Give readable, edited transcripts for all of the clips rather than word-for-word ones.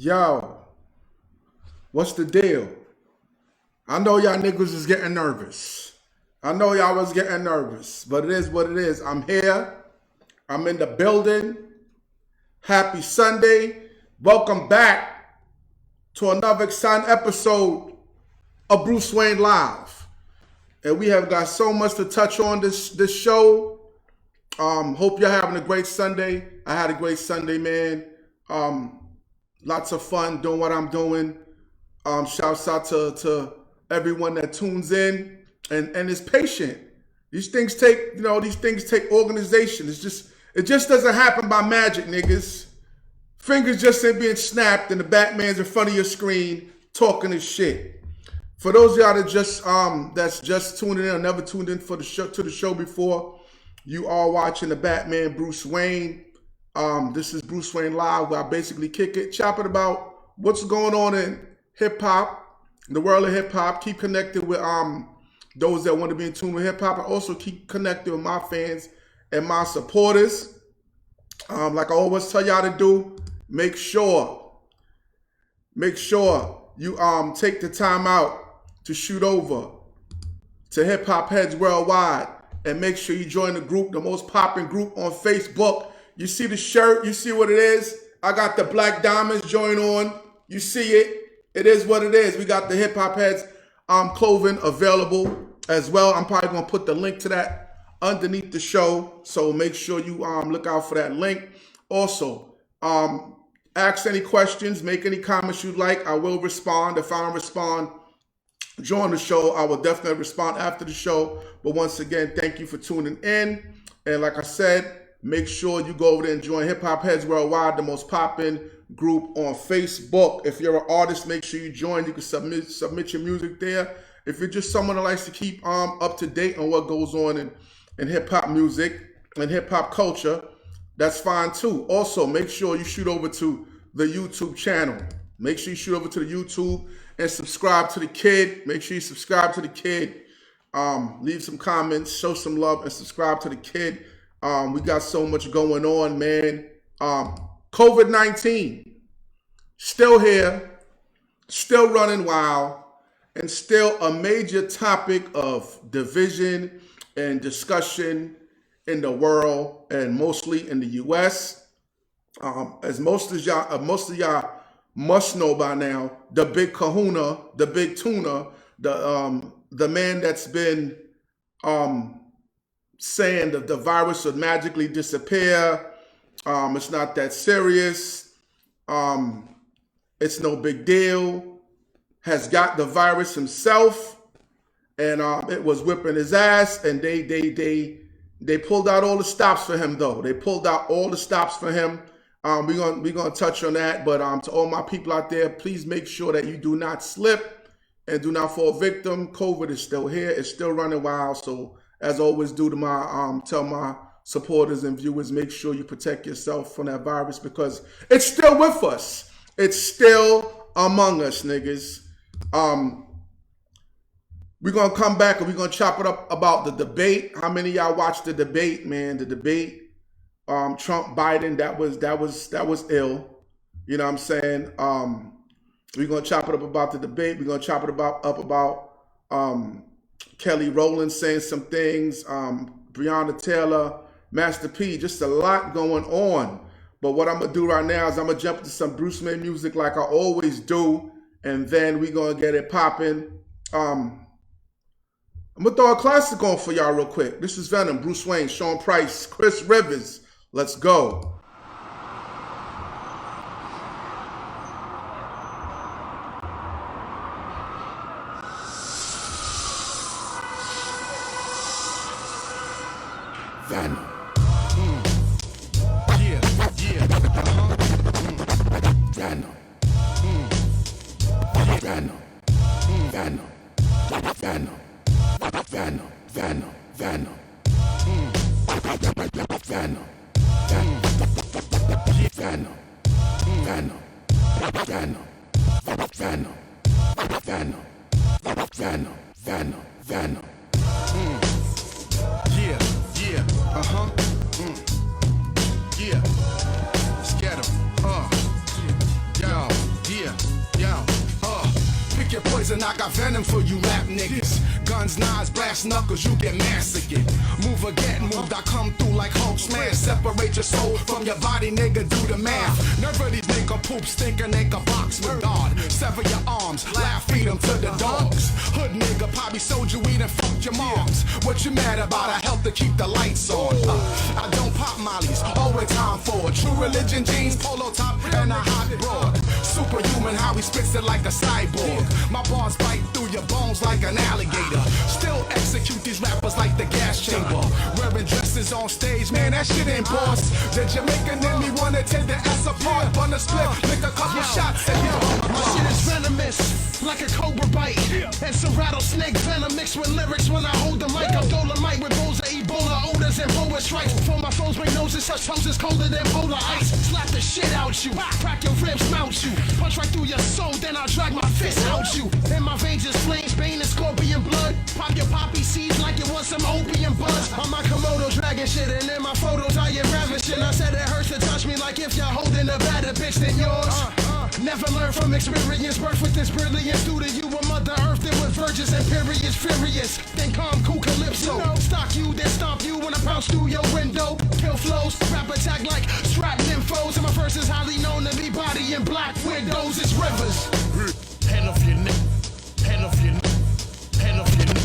Yo, what's the deal? I know y'all niggas is getting nervous. I know y'all was getting nervous, but it is what it is. I'm here. I'm in the building. Happy Sunday. Welcome back to another exciting episode of Bruce Wayne Live. And we have got so much to touch on this show. Hope you're having a great Sunday. I had a great Sunday, man. Lots of fun doing what I'm doing. Shouts out to everyone that tunes in and is patient. These things take organization. It just doesn't happen by magic, niggas. Fingers just ain't being snapped and the Batman's in front of your screen talking his shit. For those of y'all that that's just tuning in or never tuned in to the show before, you are watching the Batman Bruce Wayne. This is Bruce Wayne Live, where I basically kick it, chop it about what's going on in hip hop, the world of hip hop. Keep connected with those that want to be in tune with hip hop, and also keep connected with my fans and my supporters. Like I always tell y'all to do, make sure you take the time out to shoot over to Hip Hop Heads Worldwide, and make sure you join the group, the most popping group on Facebook. You see the shirt, you see what it is. I got the black diamonds join on. You see it. It is what it is. We got the Hip Hop Heads clothing available as well. I'm probably gonna put the link to that underneath the show. So make sure you look out for that link. Also, ask any questions, make any comments you'd like. I will respond. If I don't respond during the show, I will definitely respond after the show. But once again, thank you for tuning in. And like I said, make sure you go over there and join Hip Hop Heads Worldwide, the most popping group on Facebook. If you're an artist, make sure you join. You can submit your music there. If you're just someone that likes to keep up to date on what goes on in hip hop music and hip hop culture, that's fine too. Also, make sure you shoot over to the YouTube channel. Make sure you shoot over to the YouTube and subscribe to the kid. Make sure you subscribe to the kid. Leave some comments, show some love, and subscribe to the kid. We got so much going on, man. COVID-19, still here, still running wild, and still a major topic of division and discussion in the world, and mostly in the U.S. As most of y'all must know by now, the big kahuna, the big tuna, the man that's been saying that the virus would magically disappear. It's not that serious. It's no big deal. Has got the virus himself, and it was whipping his ass. And they pulled out all the stops for him, though. They pulled out all the stops for him. We're gonna touch on that. But to all my people out there, please make sure that you do not slip and do not fall victim. COVID is still here. It's still running wild. So, as I always do to my tell my supporters and viewers, make sure you protect yourself from that virus, because it's still with us. It's still among us, niggas. We're gonna come back and we're gonna chop it up about the debate. How many of y'all watched the debate, man? The debate, Trump Biden, that was ill. You know what I'm saying? We're gonna chop it up about the debate. We're gonna chop it up about Kelly Rowland saying some things, Breonna Taylor, Master P, just a lot going on. But what I'm gonna do right now is I'm gonna jump into some Bruce Wayne music like I always do, and then we're gonna get it popping. I'm gonna throw a classic on for y'all real quick. This is Venom, Bruce Wayne, Sean Price, Chris Rivers. Let's go. Venom. Venom. Venom. Venom. Venom. Venom. Venom. Venom. Venom. Venom. Venom. Venom. Venom. Venom. Venom. Venom. Venom. Yeah. Yeah. Let's get 'em. Yo. Cause I got venom for you rap niggas. Guns, knives, brass knuckles, you get massacred. Move or get moved, I come through like Hulk smash. Separate your soul from your body, nigga, do the math. None of these nigga poop stinking, nigga box with God. Sever your arms, laugh, feed them to the dogs. Hood nigga, probably sold you weed and fucked your moms. What you mad about? I help to keep the lights on. I don't pop mollies, always time for true religion jeans, polo top, and a hot broad. Superhuman, how he spits it like a cyborg. My bars bite through your bones like an alligator. Still execute these rappers like the gas chamber. Wearing dresses on stage, man, that shit ain't boss. The Jamaican in me wanna take the ass apart. Bun a split, lick a couple shots, and my shit is venomous, like a cobra bite. And some rattlesnake venom mixed with lyrics when I hold the mic. I'm Dolomite with bowls of Ebola odors and boa strikes. For my foes bring noses, such hoses colder than polar ice. Slap the shit out you, crack your ribs, mount you. Punch right through your soul, then I'll drag my fist out you. In my veins is flames, bane and scorpion blood. Pop your poppy seeds like it was some opium buzz. On my Komodo dragon shit, and in my photos I get ravishing. I said it hurts to touch me like if you're holding a better bitch than yours. Never learn from experience, birth with this brilliance. Due to you, a mother earth that with virgins and periods furious. Then calm, cool calypso. Stalk you, then stomp you when I bounce through your window. Kill flows, rap attack like strap nymphos. And my verse is highly known to be body in black widows. It's rivers. Hand off your neck, hand off your neck, hand off your neck.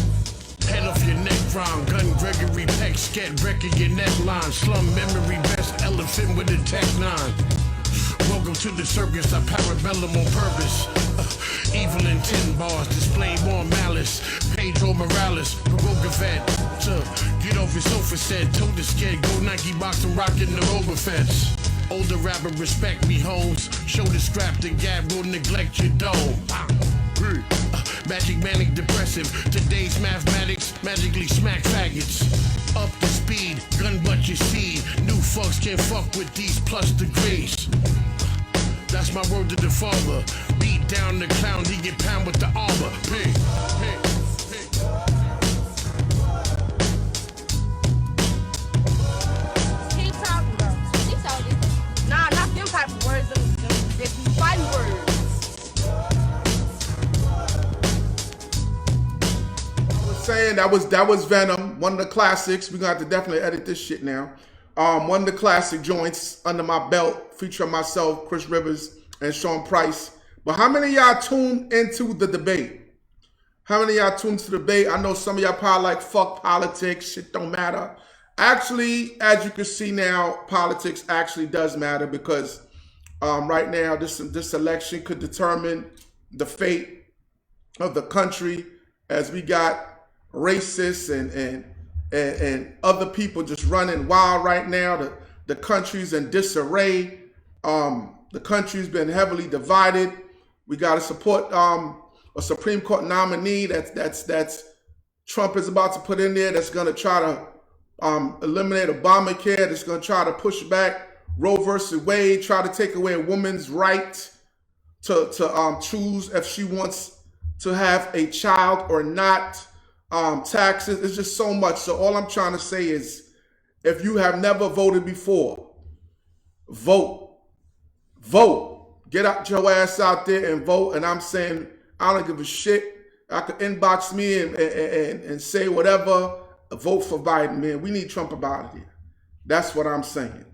Hand off your neck, rhyme, gun, Gregory Peck, scat, wrecking your neckline, slum memory, best elephant with a tech 9. Welcome to the circus, I parabellum on purpose. Evil in 10 bars, display more malice. Pedro Morales, provoke a vet. Get off your sofa set, told the scared, go Nike box and rockin' the Overfets. Older rapper, respect me, hoes. Shoulder strap the gap, will neglect your dome. Magic, manic, depressive. Today's mathematics, magically smack faggots. Up to speed, gun butt your seed. New fucks can't fuck with these plus degrees. That's my word to the father. Beat down the clown, he get pound with the armor. Pig, pig, pig. Keep talking, bro. Keep talking. Nah, not them type of words. Them fighting words. Saying that was Venom, one of the classics. We're gonna have to definitely edit this shit now. One of the classic joints under my belt, featuring myself, Chris Rivers, and Sean Price. But how many of y'all tuned into the debate? How many of y'all tuned to the debate? I know some of y'all probably like, fuck politics, shit don't matter. Actually, as you can see now, politics actually does matter because right now this election could determine the fate of the country, as we got racists and other people just running wild right now. The country's in disarray. The country's been heavily divided. We got to support a Supreme Court nominee that's Trump is about to put in there, that's going to try to eliminate Obamacare, that's going to try to push back Roe versus Wade, try to take away a woman's right to choose if she wants to have a child or not. Taxes, it's just so much. So all I'm trying to say is, if you have never voted before, vote. Get out your ass out there and vote. And I'm saying, I don't give a shit. I could inbox me and say whatever. Vote for Biden, man. We need Trump out of here. That's what I'm saying.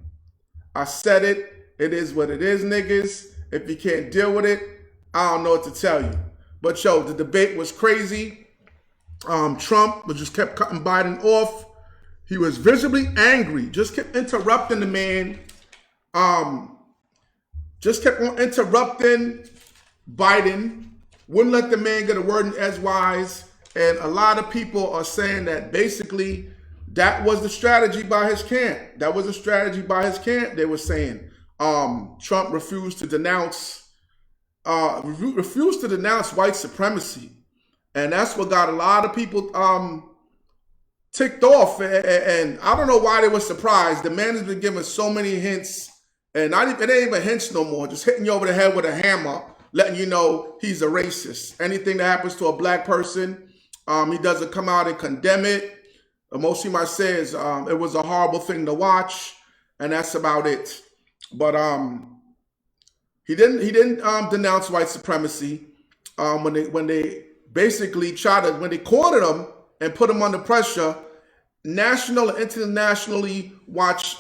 I said it. It is what it is, niggas. If you can't deal with it, I don't know what to tell you. But yo, the debate was crazy. Trump just kept cutting Biden off. He was visibly angry. Just kept interrupting the man. Just kept on interrupting Biden. Wouldn't let the man get a word in edgewise. And a lot of people are saying that basically that was the strategy by his camp. That was a strategy by his camp. They were saying Trump refused to denounce white supremacy. And that's what got a lot of people ticked off. And I don't know why they were surprised. The man has been given so many hints. And it ain't even hints no more. Just hitting you over the head with a hammer, letting you know he's a racist. Anything that happens to a black person, he doesn't come out and condemn it. The most he might say is it was a horrible thing to watch. And that's about it. But he didn't denounce white supremacy when they basically try to, when they cornered him and put him under pressure, national and internationally watched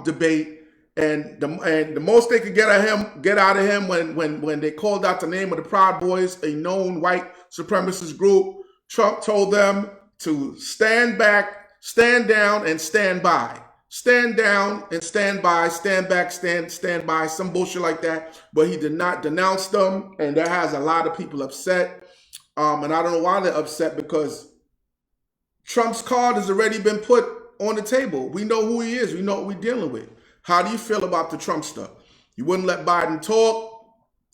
debate, and the most they could get out of him when they called out the name of the Proud Boys, a known white supremacist group, Trump told them to stand back, stand down, and stand by. Stand down and stand by, stand back, stand by, some bullshit like that. But he did not denounce them, and that has a lot of people upset. And I don't know why they're upset, because Trump's card has already been put on the table. We know who he is. We know what we're dealing with. How do you feel about the Trump stuff? You wouldn't let Biden talk.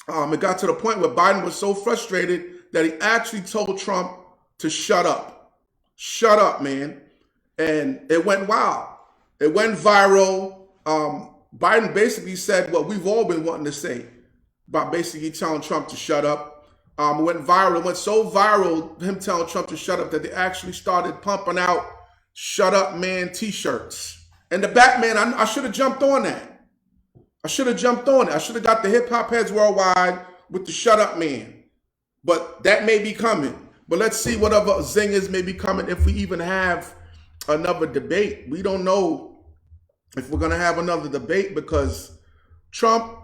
It got to the point where Biden was so frustrated that he actually told Trump to shut up. Shut up, man. And it went wild. It went viral. Biden basically said what we've all been wanting to say by basically telling Trump to shut up. It went viral. It went so viral, him telling Trump to shut up, that they actually started pumping out "Shut Up Man" t-shirts. And the Batman, I should have jumped on that. I should have jumped on it. I should have got the hip hop heads worldwide with the "Shut Up Man." But that may be coming. But let's see what other zingers may be coming if we even have another debate. We don't know if we're going to have another debate, because Trump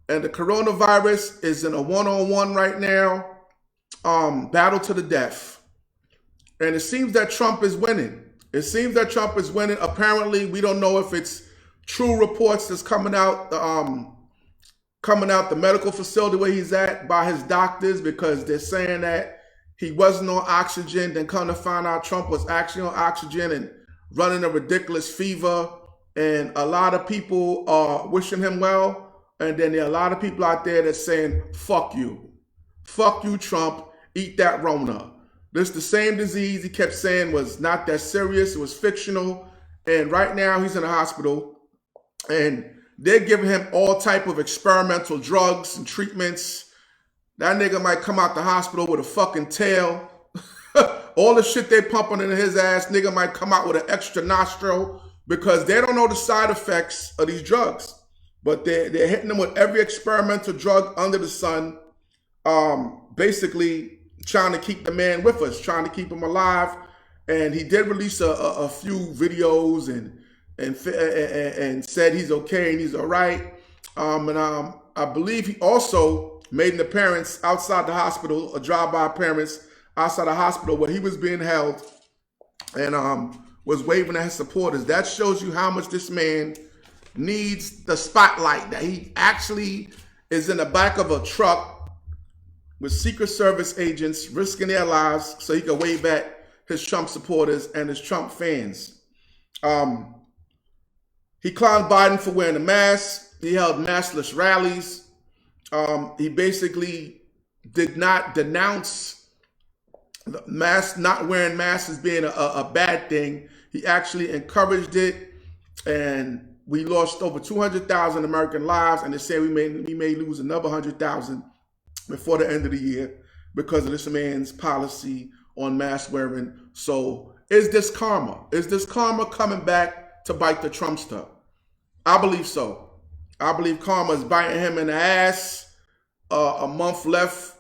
and the coronavirus is in a one-on-one right now, battle to the death. And it seems that Trump is winning. It seems that Trump is winning. Apparently, we don't know if it's true reports that's coming out the medical facility where he's at by his doctors, because they're saying that he wasn't on oxygen. Then come to find out, Trump was actually on oxygen and running a ridiculous fever. And a lot of people are wishing him well. And then there are a lot of people out there that's saying, fuck you. Fuck you, Trump. Eat that Rona. This is the same disease he kept saying was not that serious. It was fictional. And right now he's in the hospital. And they're giving him all type of experimental drugs and treatments. That nigga might come out the hospital with a fucking tail. All the shit they pumping into his ass, nigga might come out with an extra nostril, because they don't know the side effects of these drugs. But they're hitting him with every experimental drug under the sun, basically trying to keep the man with us, trying to keep him alive. And he did release a few videos and said he's okay and he's all right. I believe he also made an appearance outside the hospital, a drive-by appearance outside the hospital where he was being held, and was waving at his supporters. That shows you how much this man needs the spotlight, that he actually is in the back of a truck with Secret Service agents risking their lives so he can wave at his Trump supporters and his Trump fans. He clowned Biden for wearing a mask. He held maskless rallies. He basically did not denounce the mask, not wearing masks as being a bad thing. He actually encouraged it, and we lost over 200,000 American lives, and they say we may lose another 100,000 before the end of the year because of this man's policy on mask wearing. So is this karma? Is this karma coming back to bite the Trumpster? I believe so. I believe karma is biting him in the ass. A month left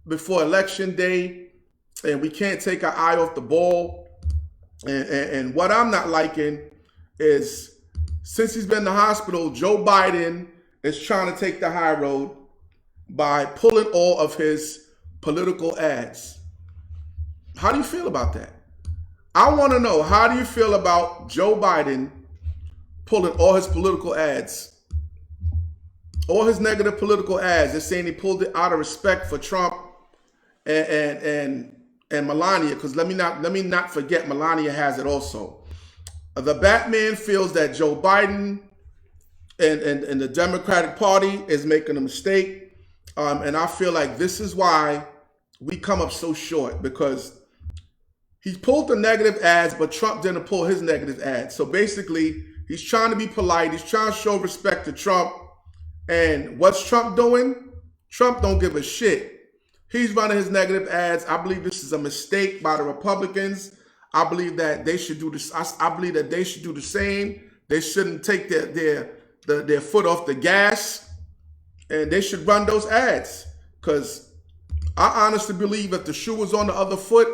before election day, and we can't take our eye off the ball. And what I'm not liking is, since he's been in the hospital, Joe Biden is trying to take the high road by pulling all of his political ads. How do you feel about that? I want to know, how do you feel about Joe Biden pulling all his political ads? All his negative political ads. They're saying he pulled it out of respect for Trump and Melania, because let me not forget, Melania has it also. The Batman feels that Joe Biden and the Democratic Party is making a mistake. And I feel like this is why we come up so short, because he pulled the negative ads, but Trump didn't pull his negative ads. So basically, he's trying to be polite. He's trying to show respect to Trump. And what's Trump doing? Trump don't give a shit. He's running his negative ads. I believe this is a mistake by the Republicans. I believe that they should do this. I believe that they should do the same. They shouldn't take their foot off the gas, and they should run those ads, because I honestly believe if the shoe was on the other foot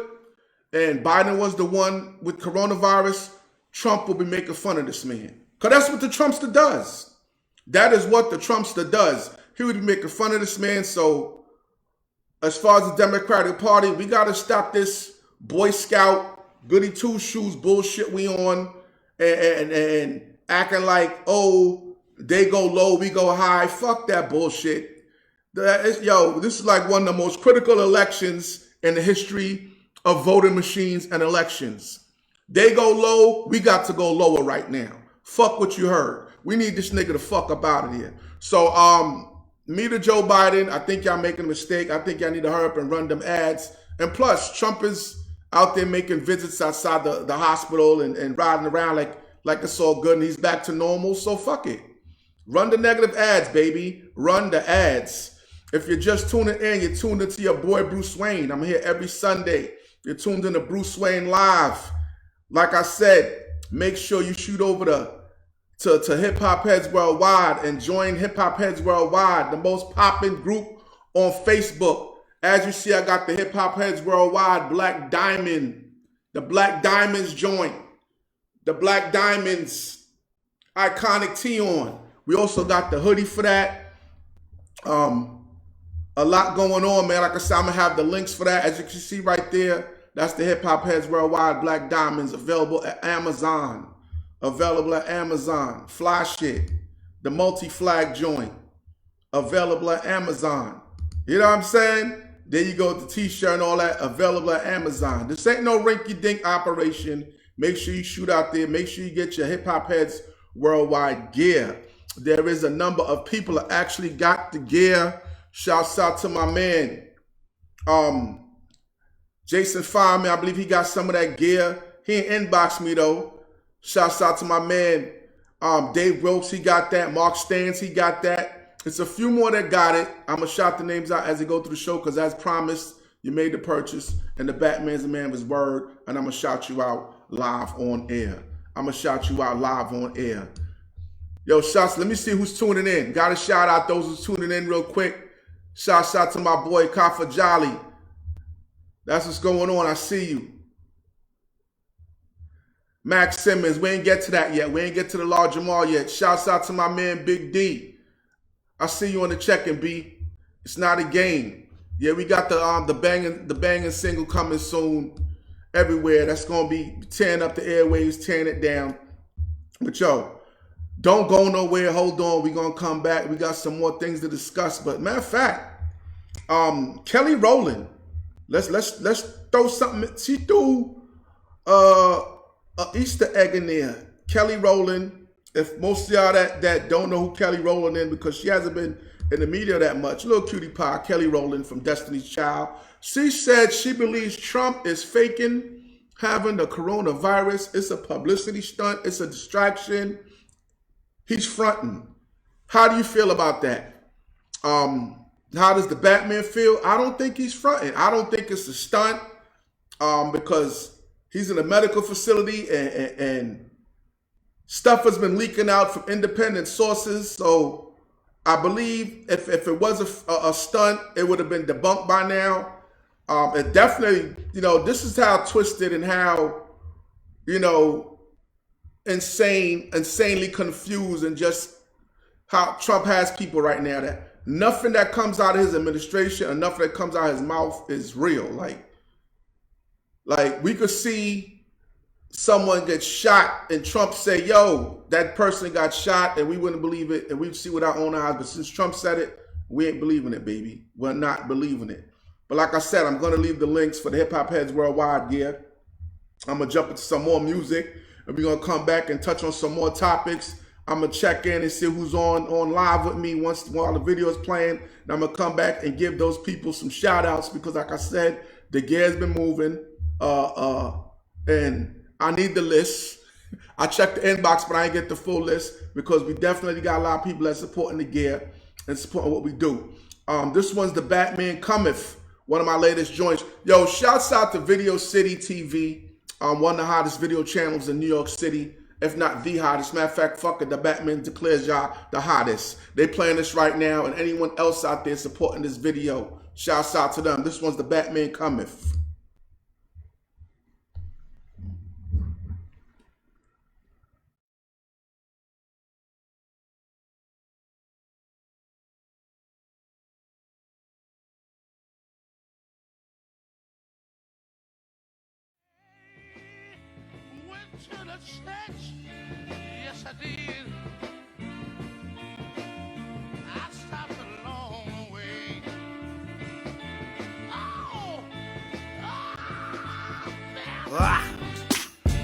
and Biden was the one with coronavirus, Trump will be making fun of this man. Because that's what the Trumpster does. That is what the Trumpster does. He would be making fun of this man. So as far as the Democratic Party, we got to stop this Boy Scout, goody two-shoes bullshit we on and acting like, oh, they go low, we go high. Fuck that bullshit. This is like one of the most critical elections in the history of voting machines and elections. They go low, we got to go lower right now. Fuck what you heard. We need this nigga to fuck up out of here. So, me to Joe Biden, I think y'all making a mistake. I think y'all need to hurry up and run them ads. And plus, Trump is out there making visits outside the hospital and riding around like it's all good and he's back to normal. So fuck it. Run the negative ads, baby. Run the ads. If you're just tuning in, you're tuned into your boy Bruce Wayne. I'm here every Sunday. You're tuned into Bruce Wayne Live. Like I said, make sure you shoot over to Hip Hop Heads Worldwide and join Hip Hop Heads Worldwide, the most popping group on Facebook. As you see, I got the Hip Hop Heads Worldwide Black Diamond, the Black Diamonds joint, the Black Diamonds iconic tee on. We also got the hoodie for that. A lot going on, man. Like I said, I'm going to have the links for that. As you can see right there, that's the Hip Hop Heads Worldwide Black Diamonds, available at Amazon. Available at Amazon. Fly shit. The multi-flag joint. Available at Amazon. You know what I'm saying? There you go, the t-shirt and all that. Available at Amazon. This ain't no rinky-dink operation. Make sure you shoot out there. Make sure you get your Hip Hop Heads Worldwide gear. There is a number of people that actually got the gear. Shouts out to my man, Jason Fireman. I believe he got some of that gear. He ain't inboxed me though. Shouts out to my man, Dave Wilkes. He got that. Mark Stans, he got that. It's a few more that got it. I'm going to shout the names out as they go through the show because as promised, you made the purchase and the Batman's a man of his word. And I'm going to shout you out live on air. I'm going to shout you out live on air. Yo, shouts. Let me see who's tuning in. Got to shout out those who's tuning in real quick. Shouts out to my boy Kafa Jolly. That's what's going on. I see you. Max Simmons. We ain't get to that yet. We ain't get to the Lord Jamar yet. Shouts out to my man Big D. I see you on the check-in, B. It's not a game. Yeah, we got the banging single coming soon everywhere. That's gonna be tearing up the airwaves, tearing it down. But yo, don't go nowhere. Hold on. We're going to come back. We got some more things to discuss. But matter of fact, Kelly Rowland, let's throw something. She threw an Easter egg in there. Kelly Rowland, if most of y'all that don't know who Kelly Rowland is because she hasn't been in the media that much, little cutie pie, Kelly Rowland from Destiny's Child. She said she believes Trump is faking having the coronavirus. It's a publicity stunt. It's a distraction. He's fronting. How do you feel about that? How does the Batman feel? I don't think he's fronting. I don't think it's a stunt because he's in a medical facility and stuff has been leaking out from independent sources. So I believe if it was a stunt, it would have been debunked by now. It definitely, this is how twisted and how, insanely confused and just how Trump has people right now that nothing that comes out of his administration or nothing that comes out of his mouth is real. Like we could see someone get shot and Trump say, yo, that person got shot and we wouldn't believe it and we'd see with our own eyes. But since Trump said it, we ain't believing it, baby. We're not believing it. But like I said, I'm going to leave the links for the Hip Hop Heads Worldwide gear. I'm going to jump into some more music. And we're going to come back and touch on some more topics. I'm going to check in and see who's on live with me while the video is playing. And I'm going to come back and give those people some shout outs because like I said, the gear's been moving. And I need the list. I checked the inbox, but I ain't get the full list because we definitely got a lot of people that's supporting the gear and supporting what we do. This one's the Batman Cometh, one of my latest joints. Yo, shouts out to Video City TV. One of the hottest video channels in New York City, if not the hottest. Matter of fact, fuck it, the Batman declares y'all the hottest. They playing this right now, and anyone else out there supporting this video, Shouts out to them. This one's the Batman Cometh. To the church, yes I did. I stopped a long way.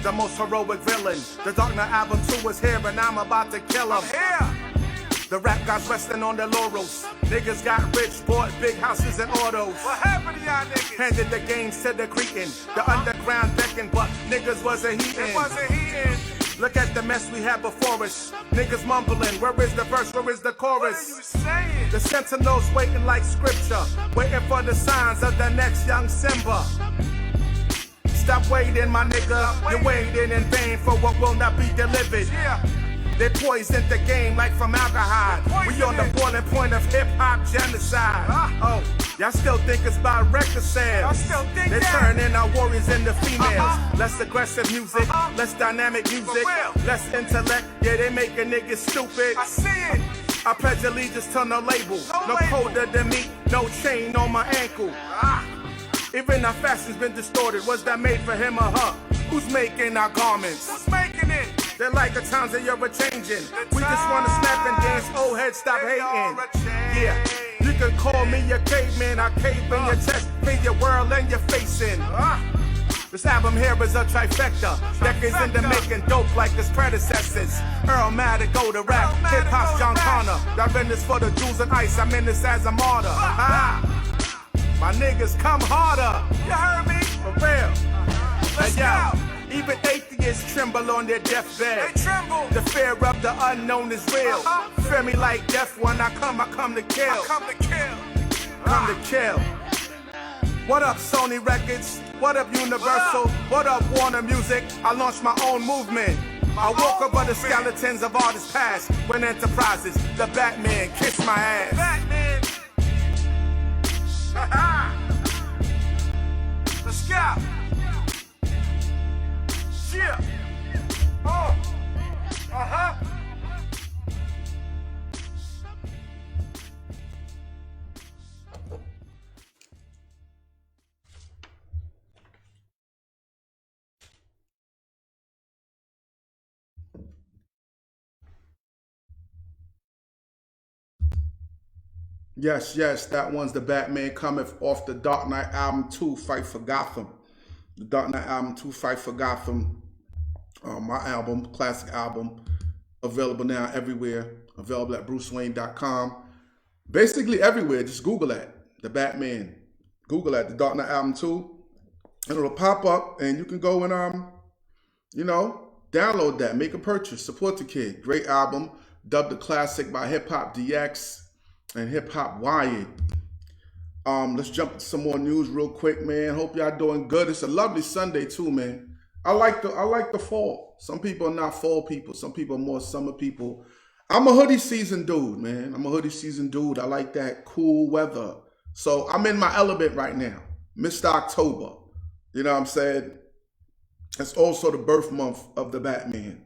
The most heroic villain. The Dark Knight album 2 is here, and I'm about to kill him. Here. The rap guys resting on their laurels. Niggas got rich, bought big houses and autos. What happened to y'all niggas? Handed the games to the Cretan. The underground beckoned, but niggas wasn't heating. It wasn't heating. Look at the mess we had before us. Niggas mumbling, where is the verse, where is the chorus? What are you saying? The sentinels waiting like scripture, waiting for the signs of the next young Simba. Stop waiting, my nigga. You're waiting in vain for what will not be delivered. Yeah. They poisoned the game like formaldehyde. We on the boiling point of hip-hop genocide. Oh, y'all still think it's about record sales. They turning our warriors into females. Less aggressive music, less dynamic music, less intellect. Yeah, they make a nigga stupid. I see it. I pledge allegiance to no label. No colder than me, no chain on my ankle. Even our fashion's been distorted. Was that made for him or her? Who's making our garments? Who's making it? They're like the times that you're a-changing. We just wanna snap and dance, old head, stop hating. Yeah, you can call me a caveman. I cave in your chest, in your world and your face in. This album here is a trifecta. Decades in the making, dope like its predecessors. Earl Matic, go to rap, hip-hop's John Connor. Y'all in this for the jewels and ice, I'm in this as a martyr. My niggas come harder. You heard me? For real. Let's go. Even atheists tremble on their deathbed. They tremble. The fear of the unknown is real. Fear me like death when I come to kill. I come to kill. Come to kill. What up, Sony Records? What up, Universal? What up, Warner Music? I launched my own movement. I walk over the skeletons of artists past. When enterprises, the Batman kiss my ass. Batman. Let's go. Yeah. Oh. Uh-huh. Yes, that one's the Batman Cometh off the Dark Knight album 2, Fight for Gotham. The Dark Knight album 2, Fight for Gotham. My album, classic album, available now everywhere. Available at brucewayne.com. Basically everywhere. Just Google that. The Batman. Google that. The Dark Knight album 2. And it'll pop up and you can go and, download that. Make a purchase. Support the kid. Great album. Dubbed a classic by Hip Hop DX and Hip Hop Wired. Let's jump to some more news real quick, man. Hope y'all doing good. It's a lovely Sunday too, man. I like the fall. Some people are not fall people. Some people are more summer people. I'm a hoodie season dude, man. I'm a hoodie season dude. I like that cool weather. So I'm in my element right now. Mr. October. You know what I'm saying? It's also the birth month of the Batman.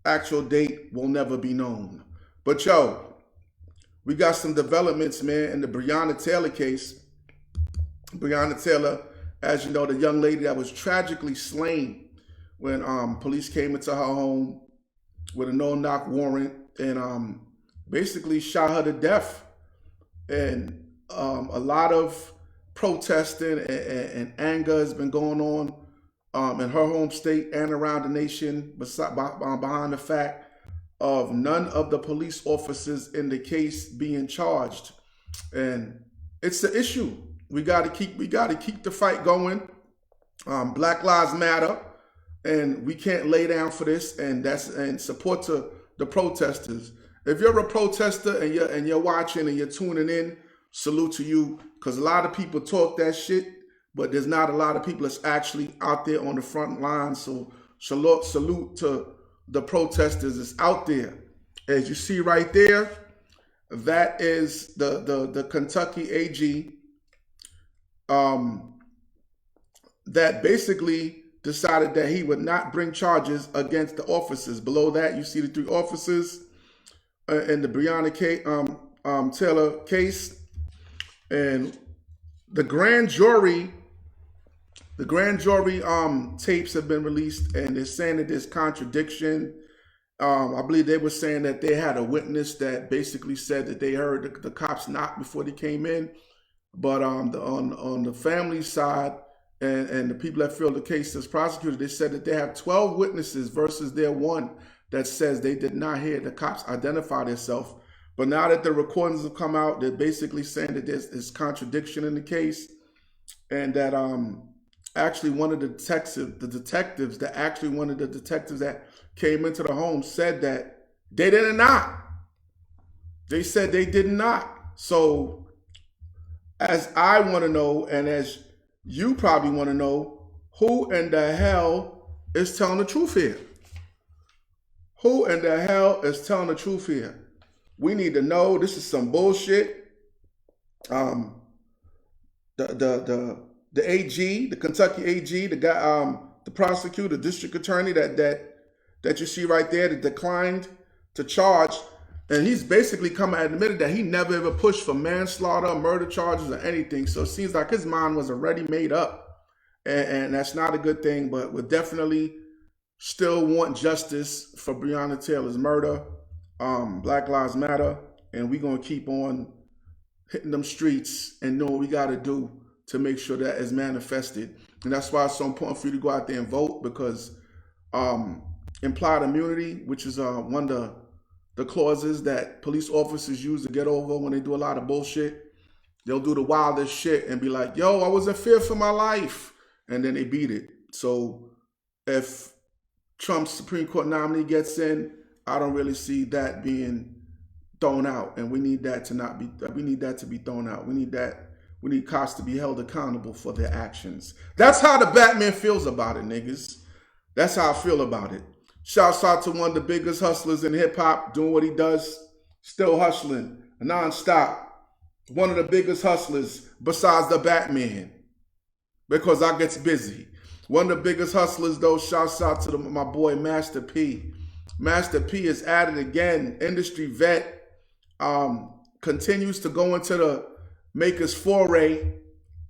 Actual date will never be known. But yo, we got some developments, man, in the Breonna Taylor case. Breonna Taylor, as you know, the young lady that was tragically slain when police came into her home with a no-knock warrant and basically shot her to death. And a lot of protesting and anger has been going on in her home state and around the nation behind the fact of none of the police officers in the case being charged. And it's the issue. We gotta keep the fight going. Black Lives Matter, and we can't lay down for this, and support to the protesters. If you're a protester and you're watching and you're tuning in, salute to you, because a lot of people talk that shit, but there's not a lot of people that's actually out there on the front line. So salute to the protesters that's out there. As you see right there, That is the Kentucky AG that basically decided that he would not bring charges against the officers. Below that, you see the 3 officers in the Breonna Taylor case, and the grand jury tapes have been released, and they're saying that there's contradiction. I believe they were saying that they had a witness that basically said that they heard the cops knock before they came in, but on the family side and the people that feel the case as prosecuted, they said that they have 12 witnesses versus their 1 that says they did not hear the cops identify themselves. But now that the recordings have come out, they're basically saying that there's contradiction in the case, and that actually one of the detectives that came into the home said that they did not. They said they did not. So as I want to know, and as you probably want to know, who in the hell is telling the truth here? Who in the hell is telling the truth here? We need to know. This is some bullshit. The AG, the Kentucky AG, the guy, the prosecutor, district attorney that you see right there that declined to charge, and he's basically come and admitted that he never ever pushed for manslaughter, murder charges, or anything. So it seems like his mind was already made up, and that's not a good thing. But we definitely still want justice for Breonna Taylor's murder. Black Lives Matter, and we're gonna keep on hitting them streets and know what we gotta do to make sure that is manifested. And that's why it's so important for you to go out there and vote, because implied immunity, which is one of the clauses that police officers use to get over when they do a lot of bullshit. They'll do the wildest shit and be like, yo, I was in fear for my life. And then they beat it. So if Trump's Supreme Court nominee gets in, I don't really see that being thrown out. And we need that to not be, we need that to be thrown out. We need cops to be held accountable for their actions. That's how the Batman feels about it, niggas. That's how I feel about it. Shouts out to one of the biggest hustlers in hip hop, doing what he does, still hustling, nonstop. One of the biggest hustlers besides the Batman, because I gets busy. One of the biggest hustlers, though, shouts out to my boy Master P. Master P is at it again. Industry vet, continues to go into the maker's foray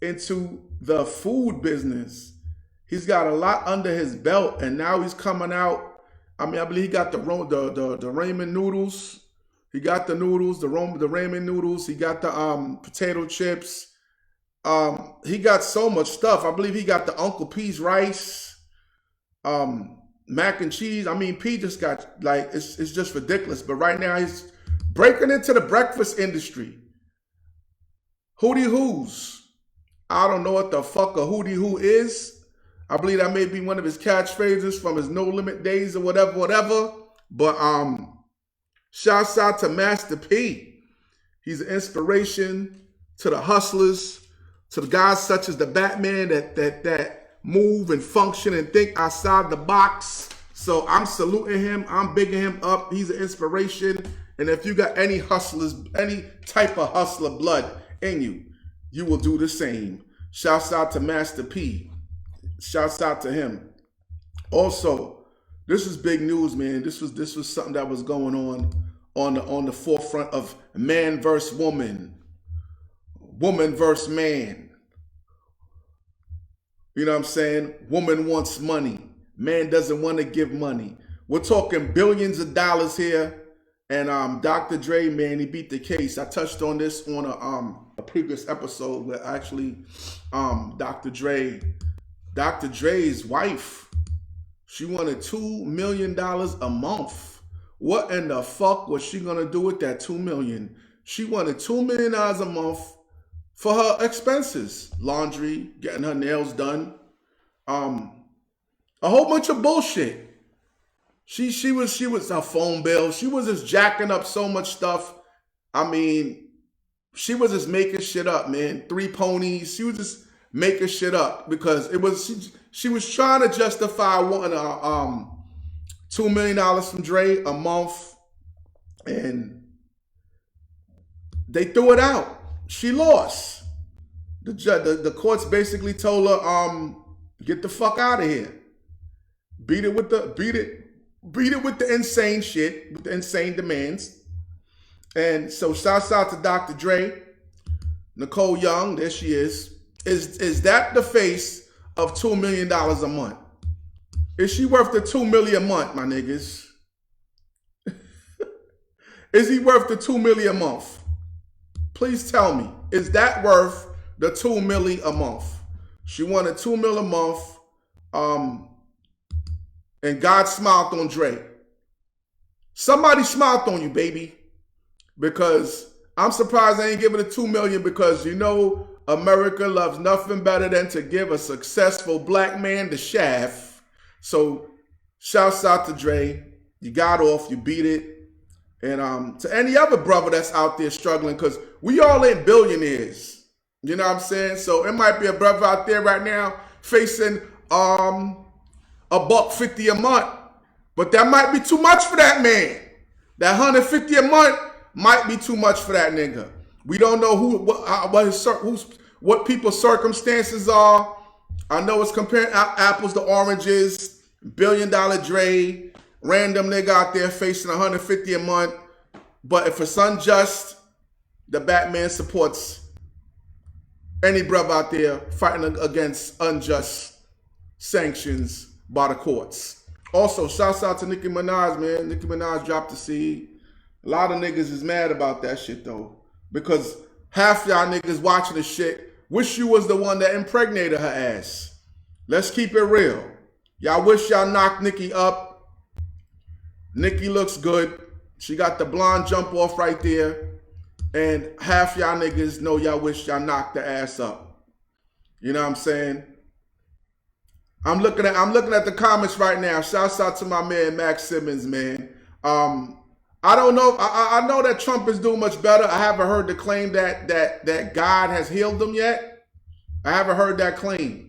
into the food business. He's got a lot under his belt, and now he's coming out. I mean, I believe he got the ramen noodles. He got the noodles, the ramen noodles. He got the potato chips. He got so much stuff. I believe he got the Uncle P's rice, mac and cheese. I mean, P just got, like, it's just ridiculous. But right now he's breaking into the breakfast industry. Hootie Hoos. I don't know what the fuck a Hootie Hoo is. I believe that may be one of his catchphrases from his No Limit days or whatever. But shouts out to Master P. He's an inspiration to the hustlers, to the guys such as the Batman that move and function and think outside the box. So I'm saluting him. I'm bigging him up. He's an inspiration. And if you got any hustlers, any type of hustler blood in you, you will do the same. Shouts out to Master P. Shouts out to him. Also, this is big news, man. This was something that was going on the forefront of man versus woman, woman versus man. You know what I'm saying? Woman wants money. Man doesn't want to give money. We're talking billions of dollars here. And Dr. Dre, man, he beat the case. I touched on this on a previous episode where actually Dr. Dre's wife, she wanted $2 million a month. What in the fuck was she gonna do with that $2 million? She wanted $2 million a month for her expenses, laundry, getting her nails done, a whole bunch of bullshit. She was her phone bill. She was just jacking up so much stuff. I mean, she was just making shit up, man. 3 ponies. She was just making shit up because it was she was trying to justify wanting $2 million from Dre a month, and they threw it out. She lost. The courts basically told her, get the fuck out of here. Beat it with the insane shit, with the insane demands. And so shouts out to Dr. Dre, Nicole Young, there she is. Is that the face of $2 million a month? Is she worth the $2 million a month, my niggas? Is he worth the $2 million a month? Please tell me, is that worth the $2 million a month? She wanted $2 million a month, and God smiled on Dre. Somebody smiled on you, baby, because I'm surprised they ain't giving it $2 million, because you know America loves nothing better than to give a successful black man the shaft. So shouts out to Dre. You got off, you beat it. And to any other brother that's out there struggling, because we all ain't billionaires. You know what I'm saying? So it might be a brother out there right now facing $150 a month. But that might be too much for that man. That $150 a month might be too much for that nigga. We don't know what people's circumstances are. I know it's comparing apples to oranges. $1 billion Dre, random nigga out there facing $150 a month. But if it's unjust, the Batman supports any brother out there fighting against unjust sanctions by the courts. Also, shouts out to Nicki Minaj, man. Nicki Minaj dropped the seed. A lot of niggas is mad about that shit, though. Because half y'all niggas watching this shit wish you was the one that impregnated her ass. Let's keep it real. Y'all wish y'all knocked Nicki up. Nicki looks good. She got the blonde jump off right there. And half y'all niggas know y'all wish y'all knocked the ass up. You know what I'm saying? I'm looking at the comments right now. Shouts out to my man Max Simmons, man. I don't know. I know that Trump is doing much better. I haven't heard the claim that God has healed him yet. I haven't heard that claim.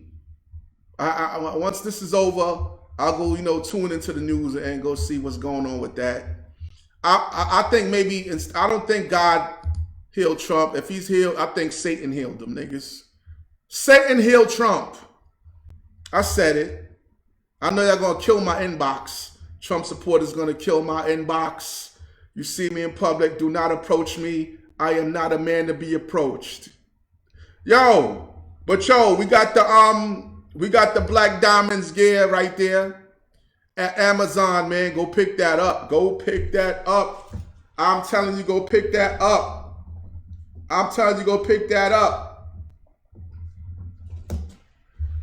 Once this is over, I'll go, tune into the news and go see what's going on with that. I think maybe, I don't think God healed Trump. If he's healed, I think Satan healed him, niggas. Satan healed Trump. I said it. I know y'all gonna kill my inbox. Trump supporters gonna kill my inbox. You see me in public, do not approach me. I am not a man to be approached. We got the Black Diamonds gear right there at Amazon, man. Go pick that up. Go pick that up. I'm telling you, go pick that up. I'm telling you, go pick that up.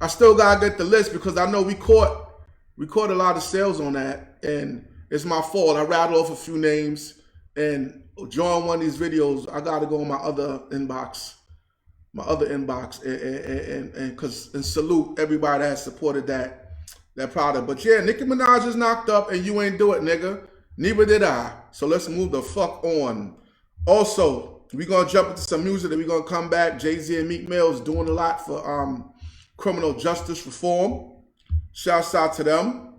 I still gotta get the list because I know we caught a lot of sales on that, and it's my fault. I rattled off a few names, and during one of these videos, I gotta go on my other inbox, and salute everybody that has supported that product. But yeah, Nicki Minaj is knocked up, and you ain't do it, nigga. Neither did I. So let's move the fuck on. Also, we're gonna jump into some music, and we're gonna come back. Jay-Z and Meek Mill is doing a lot for criminal justice reform. Shouts out to them.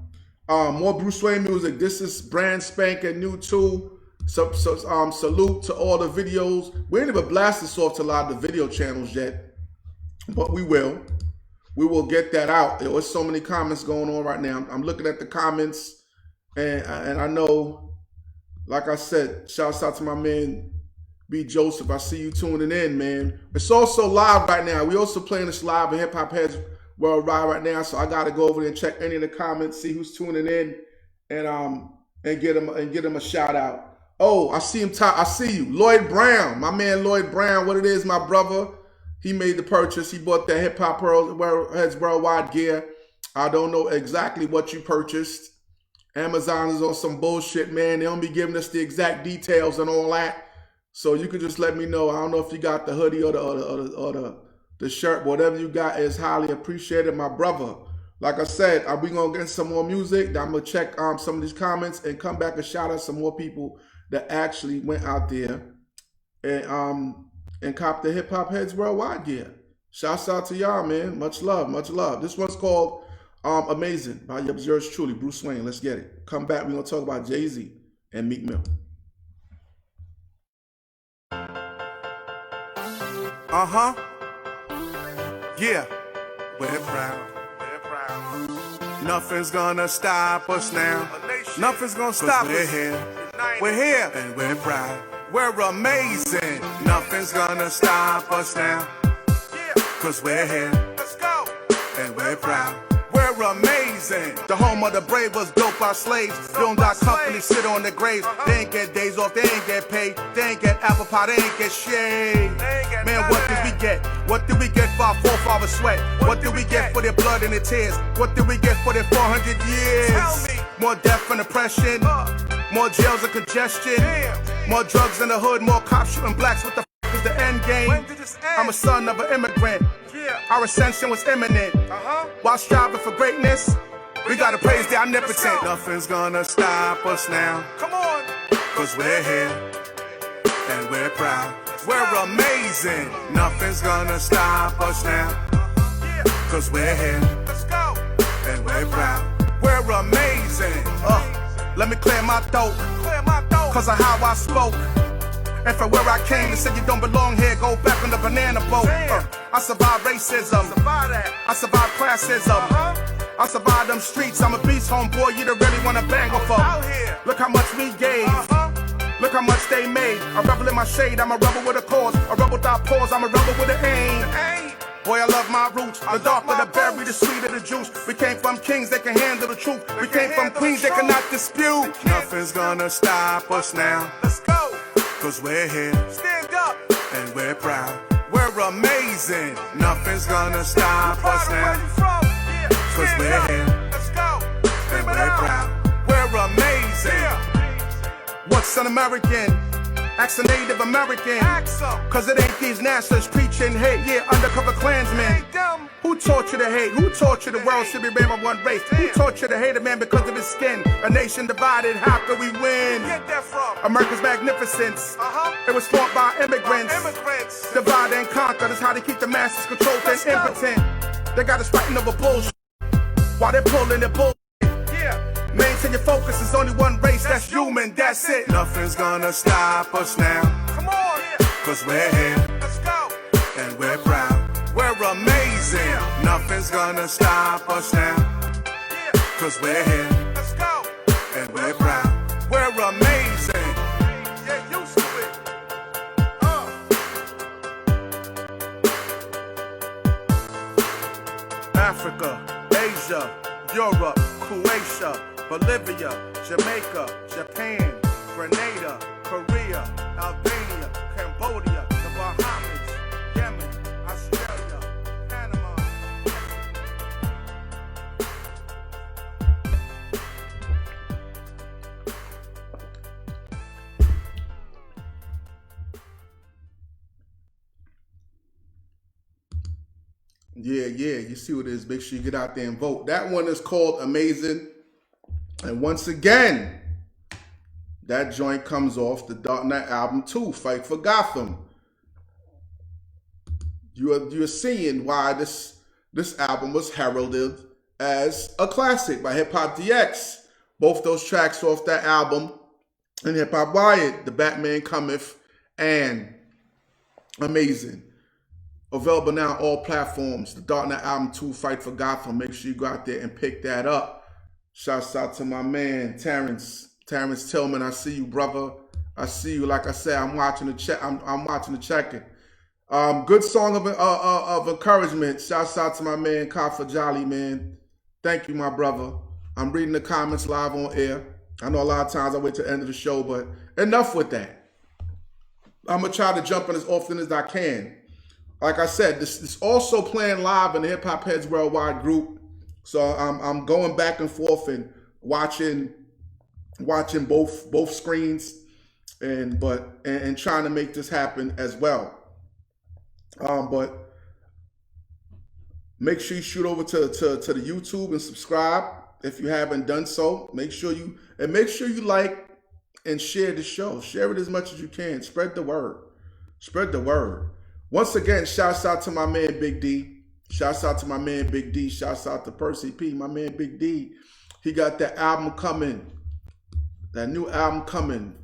More Bruce Wayne music. This is brand spanking new too. Salute to all the videos. We ain't even blasted this off to a lot of the video channels yet, but we will. We will get that out. There's so many comments going on right now. I'm looking at the comments, and I know, like I said, shouts out to my man B. Joseph. I see you tuning in, man. It's also live right now. We also playing this live in Hip Hop Heads Worldwide right now, so I gotta go over there and check any of the comments, see who's tuning in, and get him a shout out. Oh, I see him. I see you, Lloyd Brown, my man Lloyd Brown. What it is, my brother? He made the purchase. He bought that Hip Hop Heads Worldwide gear. I don't know exactly what you purchased. Amazon is on some bullshit, man. They don't be giving us the exact details and all that. So you can just let me know. I don't know if you got the hoodie or the shirt. Whatever you got is highly appreciated, my brother. Like I said, we going to get some more music. I'm going to check some of these comments and come back and shout out some more people that actually went out there and copped the Hip Hop Heads Worldwide gear. Shouts out to y'all, man. Much love, much love. This one's called Amazing by yours truly, Bruce Wayne. Let's get it. Come back. We're going to talk about Jay-Z and Meek Mill. Yeah, we're proud. Nothing's gonna stop us now. Nothing's gonna stop us. We're here. We're here and we're proud. We're amazing. Nothing's gonna stop us now. Cause we're here. Let's go. And we're proud. We're amazing. The home of the brave was built by slaves. Filmed our company sit on the graves. They ain't get days off, they ain't get paid. They ain't get apple pie, they ain't get shade. Man, what did we get? What did we get for our forefathers' sweat? What did we get for their blood and their tears? What did we get for their 400 years? More death and oppression. More jails and congestion. More drugs in the hood. More cops shooting blacks. What the f is the end game? I'm a son of an immigrant. Our ascension was imminent. While striving for greatness, we gotta praise the omnipotent. Nothing's gonna stop us now. Come on. Cause we're here. And we're proud. We're amazing. Nothing's gonna stop us now. Cause we're here. Let's go. And we're proud. We're amazing. Let me clear my throat. Cause of how I spoke. And from where I came, they said you don't belong here, go back on the banana boat. I survived racism. I survived classism. I survived them streets. I'm a beast, homeboy. You don't really wanna bang with them. Look how much we gave. Look how much they made. I revel in my shade. I'm a rebel with a cause. A rebel without pause. I'm a rebel with an aim. Boy, I love my roots. The darker the berry, the sweeter the juice. We came from kings that can handle the truth. We came from queens that cannot dispute. Nothing's gonna stop us now. Let's go. Cause we're here. Stand up. And we're proud. We're amazing. Nothing's gonna stop us now. Cause we're here. Let's go. And we're proud. We're amazing. What's an American? Ask a Native American. Cause it ain't these NASA's preaching hate. Yeah, undercover Klansmen. Who taught you to hate? Who taught you the world should be ran by one race? Who taught you to hate a man because of his skin? A nation divided, how could we win? America's magnificence. It was fought by immigrants. Divide and conquer, that's how they keep the masses controlled and impotent. They got us fighting over bullshit while they're pulling their bullshit. Maintain your focus, there's only one race, that's human, that's it. Nothing's gonna stop us now. Come on, cause we're here. Let's go. And we're proud. We're amazing. Nothing's gonna stop us now. Cause we're here. Let's go. And we're proud. We're amazing. Get used to it. Africa, Asia, Europe, Croatia, Bolivia, Jamaica, Japan, Grenada, Korea, Albania, Cambodia, the Bahamas, Yemen, Australia, Panama. Yeah, you see what it is. Make sure you get out there and vote. That one is called Amazing. And once again, that joint comes off the Dark Knight album 2, Fight for Gotham. You're seeing why this album was heralded as a classic by Hip Hop DX. Both those tracks off that album and Hip Hop Riot, The Batman Cometh and Amazing. Available now on all platforms. The Dark Knight album 2, Fight for Gotham. Make sure you go out there and pick that up. Shouts out to my man, Terrence Tillman. I see you, brother. I see you. Like I said, I'm watching the check. I'm watching the checking. Good song of encouragement. Shouts out to my man, Kafa Jolly, man. Thank you, my brother. I'm reading the comments live on air. I know a lot of times I wait to the end of the show, but enough with that. I'm going to try to jump in as often as I can. Like I said, this is also playing live in the Hip Hop Heads Worldwide group. So I'm going back and forth and watching both screens and trying to make this happen as well. But make sure you shoot over to the YouTube and subscribe if you haven't done so. Make sure you like and share the show. Share it as much as you can. Spread the word. Spread the word. Once again, shouts out to my man Big D. Shouts out to my man Big D. Shouts out to Percy P. My man Big D. He got that new album coming.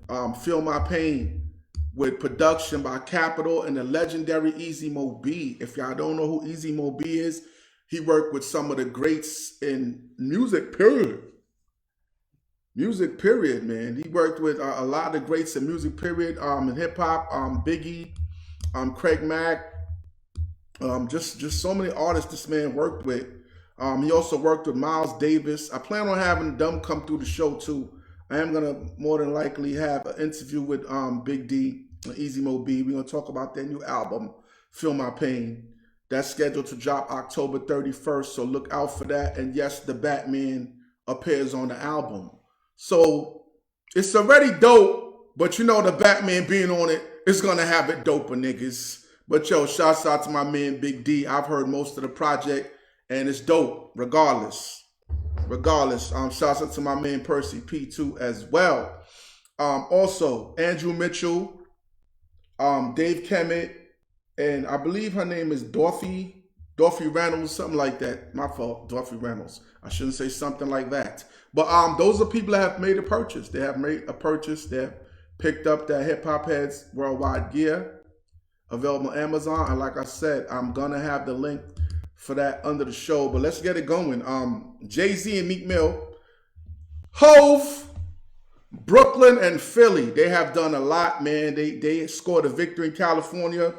Feel My Pain. with production by Capital and the legendary Easy Mo B. If y'all don't know who Easy Mo B is, he worked with some of the greats in music, period. Music, period, man. He worked with a lot of the greats in music, period, in hip-hop, Biggie, Craig Mack, just so many artists this man worked with. He also worked with Miles Davis. I plan on having them come through the show, too. I am going to more than likely have an interview with Big D and Easy Mo B. We're going to talk about their new album, Feel My Pain. That's scheduled to drop October 31st, so look out for that. And yes, the Batman appears on the album. So it's already dope, but you know the Batman being on it is going to have it doper, niggas. But yo, shouts out to my man Big D. I've heard most of the project, and it's dope, regardless. Shouts out to my man Percy P2 as well. Also, Andrew Mitchell, Dave Kemet, and I believe her name is Dorothy Reynolds, something like that. My fault, Dorothy Reynolds. I shouldn't say something like that. But those are people that have made a purchase. They have made a purchase. They have picked up that Hip Hop Heads Worldwide gear, available on Amazon. And like I said, I'm gonna have the link for that under the show. But let's get it going. Jay-Z and Meek Mill, Hove, Brooklyn and Philly. They have done a lot, man. They scored a victory in California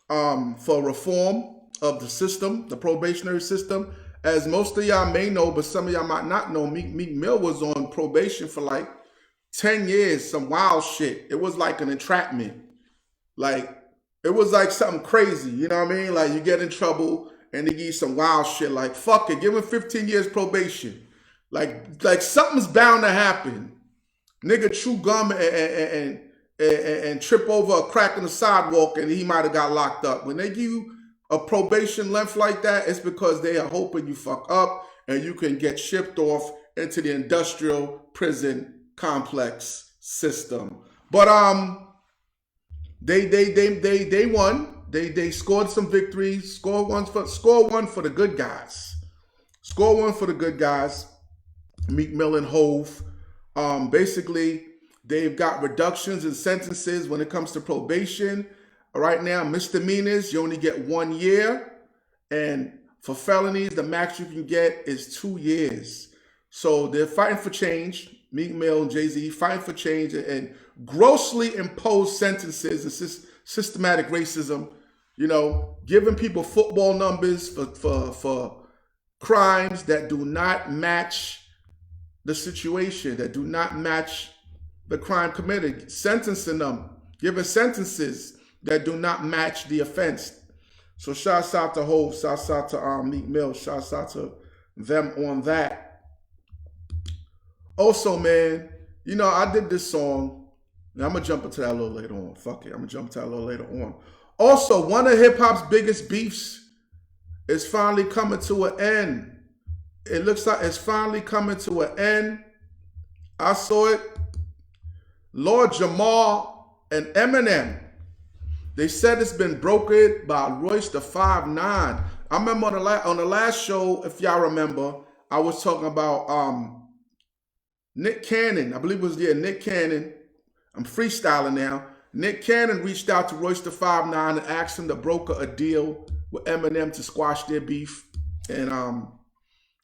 for reform of the system, the probationary system. As most of y'all may know, but some of y'all might not know, Meek Mill was on probation for like 10 years, some wild shit. It was like an entrapment. Like, it was like something crazy, you know what I mean? Like, you get in trouble and they give you some wild shit. Like, fuck it, give him 15 years probation. Like something's bound to happen. Nigga chew gum and trip over a crack in the sidewalk and he might have got locked up. When they give you a probation length like that, it's because they are hoping you fuck up and you can get shipped off into the industrial prison complex system. But they won. They scored some victories. Score one for the good guys. Score one for the good guys. Meek Mill and Hove. Basically, they've got reductions in sentences when it comes to probation. Right now, misdemeanors, you only get 1 year. And for felonies, the max you can get is 2 years. So they're fighting for change. Meek Mill and Jay-Z fighting for change and grossly imposed sentences and systematic racism. You know, giving people football numbers for crimes that do not match the situation, that do not match the crime committed. Sentencing them, giving sentences that do not match the offense. So shouts out to Hove, shouts out to Meek Mill, shouts out to them on that. Also, man, you know, I did this song, and I'm going to jump into that a little later on. Fuck it, I'm going to jump to that a little later on. Also, one of hip-hop's biggest beefs is finally coming to an end. It looks like it's finally coming to an end. I saw it. Lord Jamar and Eminem. They said it's been brokered by Royce the 5'9". I remember on the last show, if y'all remember, I was talking about Nick Cannon. I believe it was, Nick Cannon. I'm freestyling now. Nick Cannon reached out to Royce the 5'9" and asked him to broker a deal with Eminem to squash their beef. And I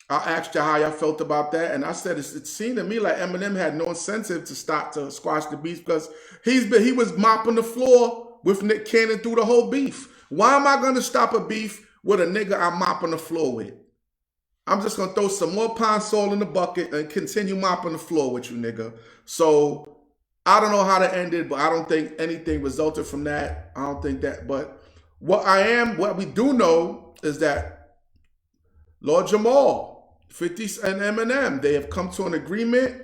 asked you how y'all felt about that, and I said it seemed to me like Eminem had no incentive to squash the beef because he was mopping the floor with Nick Cannon through the whole beef. Why am I going to stop a beef with a nigga I'm mopping the floor with? I'm just going to throw some more Pine Sol in the bucket and continue mopping the floor with you, nigga. So I don't know how to end it, but I don't think anything resulted from that. I don't think that. But what we do know is that Lord Jamar, 50 and Eminem, they have come to an agreement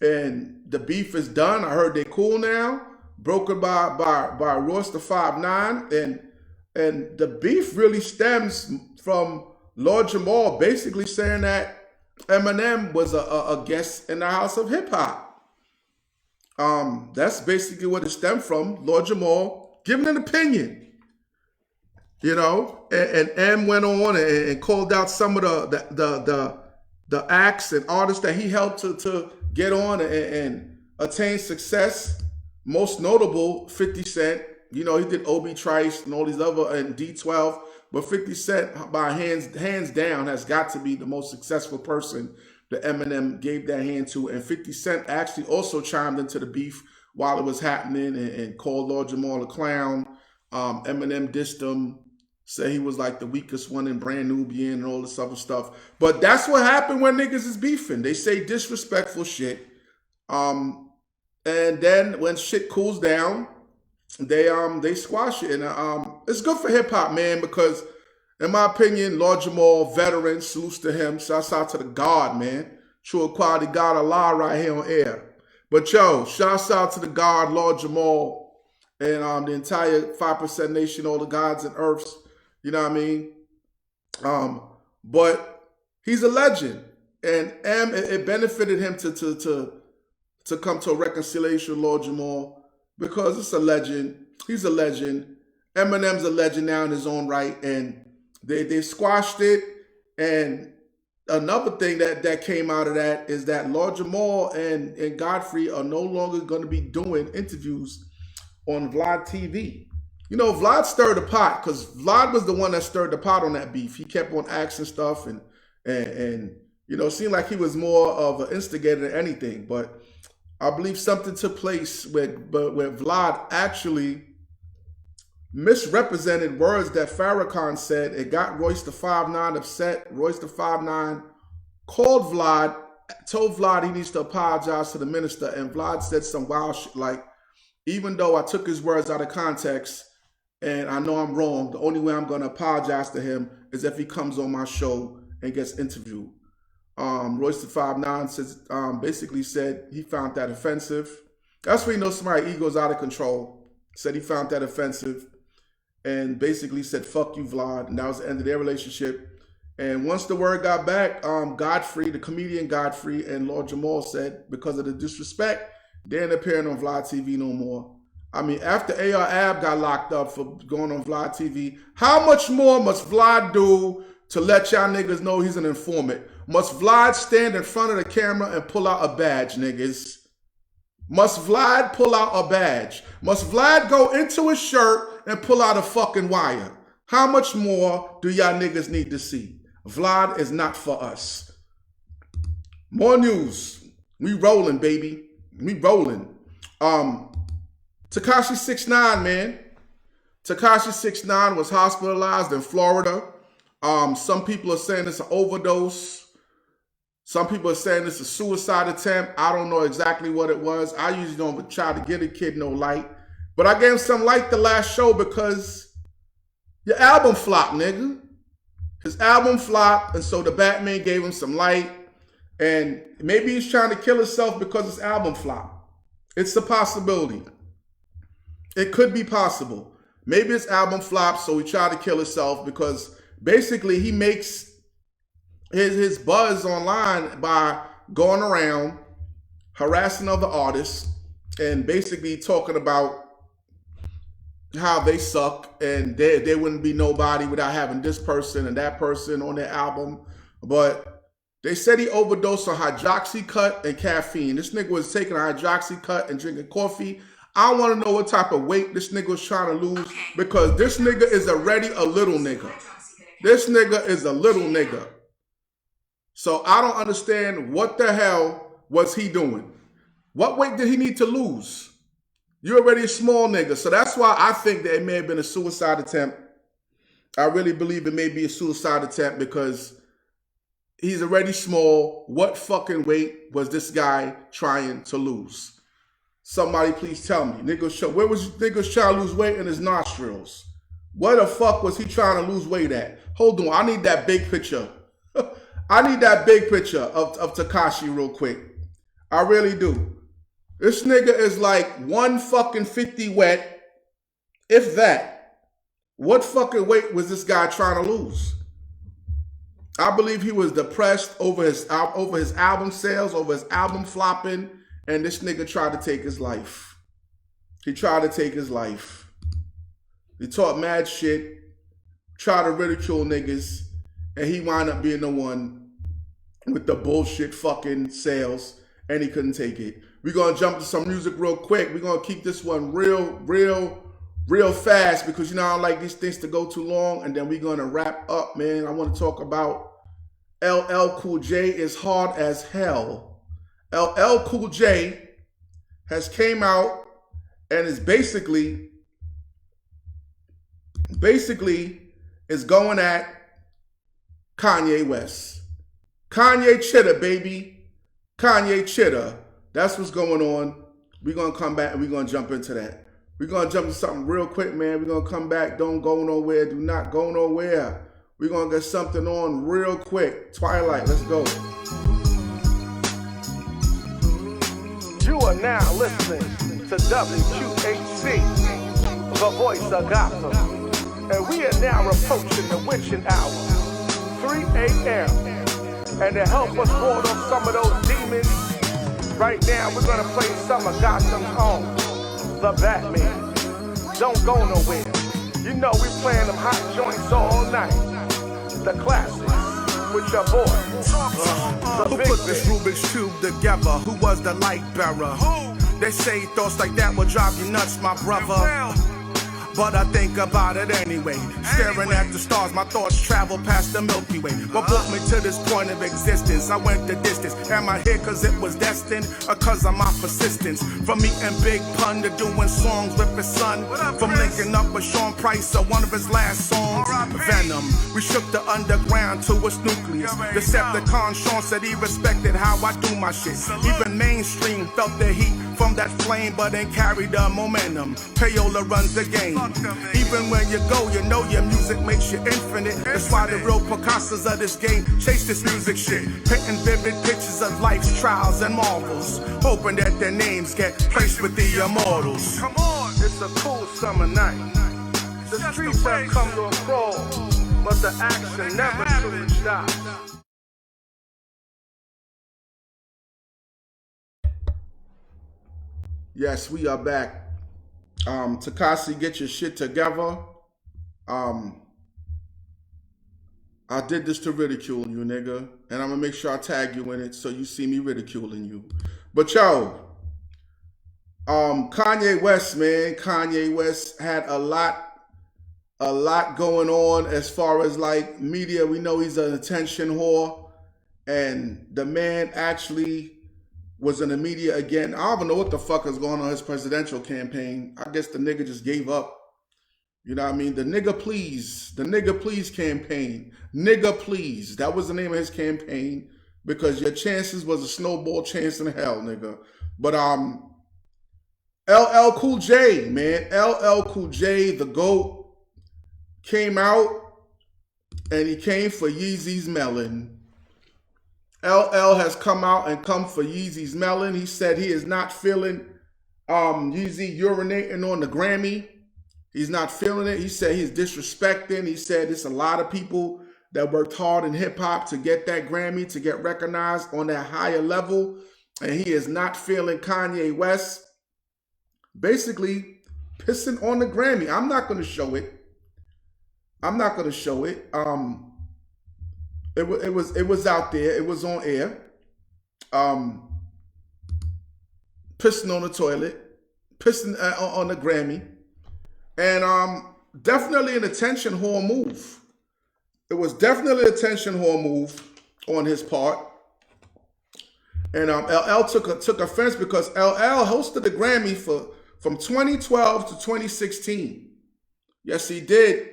and the beef is done. I heard they cool now. Brokered by Royce the 5'9", and the beef really stems from Lord Jamar basically saying that Eminem was a guest in the house of hip hop. That's basically what it stemmed from. Lord Jamar giving an opinion, you know, and M went on and called out some of the acts and artists that he helped to get on and attain success. Most notable, 50 Cent. You know, he did Obi Trice and all these other, and D12. But 50 Cent, by hands down, has got to be the most successful person that Eminem gave that hand to. And 50 Cent actually also chimed into the beef while it was happening and called Lord Jamar a clown. Eminem dissed him, said he was like the weakest one in Brand Nubian and all this other stuff. But that's what happened when niggas is beefing. They say disrespectful shit. And then when shit cools down, they squash it. And it's good for hip hop, man, because in my opinion, Lord Jamar, veteran, salutes to him. Shouts out to the God, man. True quality God Allah right here on air. But yo, shouts out to the God, Lord Jamar, and the entire 5% nation, all the gods and earths. You know what I mean? But he's a legend. And it benefited him to come to a reconciliation with Lord Jamar, because it's a legend. He's a legend. Eminem's a legend now in his own right, and they squashed it. And another thing that came out of that is that Lord Jamar and Godfrey are no longer going to be doing interviews on Vlad TV. You know, Vlad stirred the pot, because Vlad was the one that stirred the pot on that beef. He kept on asking stuff, and you know, it seemed like he was more of an instigator than anything. But I believe something took place where Vlad actually misrepresented words that Farrakhan said. It got Royce the 5'9" upset. Royce the 5'9" called Vlad, told Vlad he needs to apologize to the minister, and Vlad said some wild shit like, even though I took his words out of context and I know I'm wrong, the only way I'm going to apologize to him is if he comes on my show and gets interviewed. Royce the 5'9" says, basically said he found that offensive. That's when you know somebody's ego's out of control. Said he found that offensive, and basically said, fuck you, Vlad. And that was the end of their relationship. And once the word got back, Godfrey, the comedian Godfrey, and Lord Jamar said, because of the disrespect, they ain't appearing on Vlad TV no more. I mean, after AR Ab got locked up for going on Vlad TV, how much more must Vlad do to let y'all niggas know he's an informant? Must Vlad stand in front of the camera and pull out a badge, niggas? Must Vlad pull out a badge? Must Vlad go into his shirt and pull out a fucking wire? How much more do y'all niggas need to see? Vlad is not for us. More news. We rolling, baby. We rolling. Tekashi 6ix9ine, man. Tekashi 6ix9ine was hospitalized in Florida. Some people are saying it's an overdose. Some people are saying it's a suicide attempt. I don't know exactly what it was. I usually don't try to get a kid no light. But I gave him some light the last show because your album flopped, nigga. His album flopped, and so the Batman gave him some light. And maybe he's trying to kill himself because his album flopped. It's a possibility. It could be possible. Maybe his album flopped, so he tried to kill himself because basically he makes his buzz online by going around harassing other artists and basically talking about how they suck and they wouldn't be nobody without having this person and that person on their album. But they said he overdosed on hydroxycut and caffeine. This nigga was taking a hydroxycut and drinking coffee. I want to know what type of weight this nigga was trying to lose, because this nigga is already a little nigga. This nigga is a little nigga. So I don't understand what the hell was he doing. What weight did he need to lose? You're already a small nigga. So that's why I think that it may have been a suicide attempt. I really believe it may be a suicide attempt because he's already small. What fucking weight was this guy trying to lose? Somebody please tell me. Where was niggas trying to lose weight in his nostrils? Where the fuck was he trying to lose weight at? Hold on, I need that big picture. I need that big picture of Tekashi real quick. I really do. This nigga is like 150 wet, if that. What fucking weight was this guy trying to lose? I believe he was depressed over his album sales, over his album flopping, and this nigga tried to take his life. He tried to take his life. He talked mad shit, tried to ridicule niggas, and he wound up being the one with the bullshit fucking sales, and he couldn't take it. We're going to jump to some music real quick. We're going to keep this one real fast because, you know, I don't like these things to go too long. And then we're going to wrap up, man. I want to talk about LL Cool J is hard as hell. LL Cool J has came out and is basically is going at Kanye West. Kanye Chitter, baby. Kanye Chitter. That's what's going on. We're going to come back and we're going to jump into that. We're going to jump into something real quick, man. We're going to come back. Don't go nowhere. Do not go nowhere. We're going to get something on real quick. Twilight, let's go. You are now listening to WQHC, the voice of Gotham. And we are now approaching the witching hour, 3 a.m. And to help us ward off some of those demons, right now we're going to play some of Gotham's own, the Batman. Don't go nowhere. You know we playing them hot joints all night. The classics with your boy. Who put this Rubik's Cube together? Who was the light bearer? They say thoughts like that will drive you nuts, my brother. But I think about it anyway. Staring at the stars, my thoughts travel past the Milky Way. What brought me to this point of existence? I went the distance. Am I here cause it was destined? Or cause of my persistence? From meeting Big Pun to doing songs with his son. From linking up with Sean Price or one of his last songs. Venom. We shook the underground to its nucleus. Decepticon Sean said he respected how I do my shit. Even mainstream felt the heat from that flame, but ain't carry the momentum. Payola runs the game. Even when you go, you know your music makes you infinite. That's why the real Picassos of this game chase this music shit. Painting vivid pictures of life's trials and marvels, hoping that their names get placed with the immortals. Come on, it's a cool summer night. The streets have come to a crawl, but the action never truly stops. Yes, we are back. Tekashi, get your shit together. I did this to ridicule you, nigga. And I'm gonna make sure I tag you in it so you see me ridiculing you. But yo, Kanye West, man. Kanye West had a lot going on as far as like media. We know he's an attention whore. And the man actually was in the media again. I don't even know what the fuck is going on in his presidential campaign. I guess the nigga just gave up. You know what I mean? The nigga please campaign. Nigga please. That was the name of his campaign because your chances was a snowball chance in hell, nigga. But LL Cool J, man. LL Cool J, the GOAT, came out and he came for Yeezy's Melon. LL has come out and come for Yeezy's Melon. He said he is not feeling Yeezy urinating on the Grammy. He's not feeling it. He said he's disrespecting. He said it's a lot of people that worked hard in hip hop to get that Grammy, to get recognized on that higher level. And he is not feeling Kanye West basically pissing on the Grammy. I'm not going to show it. It was out there. It was on air. Pissing on the toilet, pissing on the Grammy, and definitely an attention whore move. It was definitely an attention whore move on his part. And LL took offense because LL hosted the Grammy from 2012 to 2016. Yes, he did.